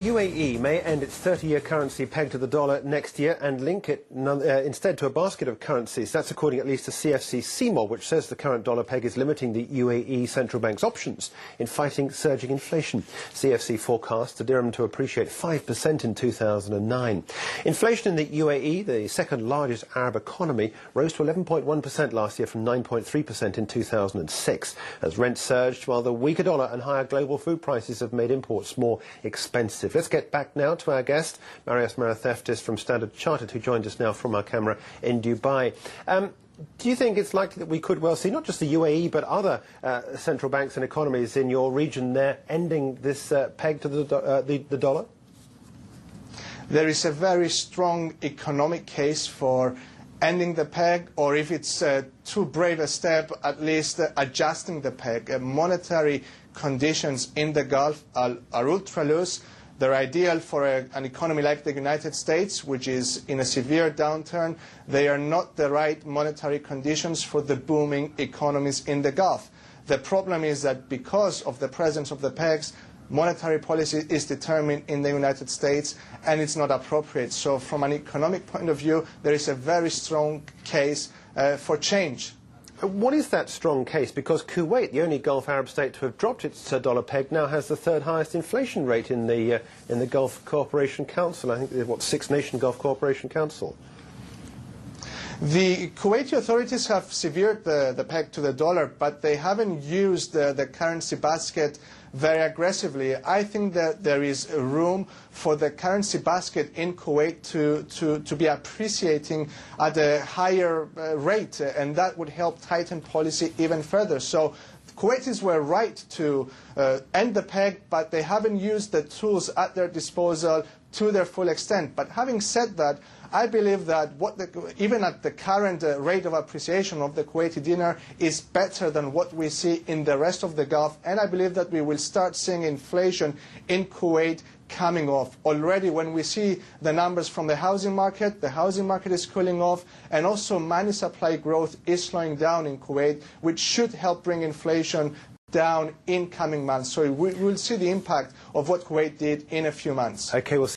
UAE may end its 30-year currency pegged to the dollar next year and link it instead to a basket of currencies. That's according at least to CFC CMOL, which says the current dollar peg is limiting the UAE central bank's options in fighting surging inflation. CFC forecasts the dirham to appreciate 5% in 2009. Inflation in the UAE, the second largest Arab economy, rose to 11.1% last year from 9.3% in 2006 as rents surged, while the weaker dollar and higher global food prices have made imports more expensive. Let's get back now to our guest, Marios Maratheftis from Standard Chartered, who joined us now from our camera in Dubai. Do you think it's likely that we could well see not just the UAE but other central banks and economies in your region there ending this peg to the dollar? There is a very strong economic case for ending the peg, or if it's too brave a step, at least adjusting the peg. Monetary conditions in the Gulf are ultra loose. They're ideal for an economy like the United States, which is in a severe downturn. They are not the right monetary conditions for the booming economies in the Gulf. The problem is that because of the presence of the pegs, monetary policy is determined in the United States, and it's not appropriate. So from an economic point of view, there is a very strong case for change. What is that strong case? Because Kuwait, the only Gulf Arab state to have dropped its dollar peg, now has the third highest inflation rate in the Gulf Cooperation Council. I think the six-nation Gulf Cooperation Council. The Kuwaiti authorities have severed the peg to the dollar, but they haven't used the currency basket very aggressively. I think that there is room for the currency basket in Kuwait to be appreciating at a higher rate, and that would help tighten policy even further. So Kuwaitis were right to end the peg, but they haven't used the tools at their disposal to their full extent. But having said that, I believe that even at the current rate of appreciation of the Kuwaiti dinar is better than what we see in the rest of the Gulf, and I believe that we will start seeing inflation in Kuwait coming off. Already when we see the numbers from the housing market is cooling off, and also money supply growth is slowing down in Kuwait, which should help bring inflation down in coming months. So we will see the impact of what Kuwait did in a few months. Okay, we'll see.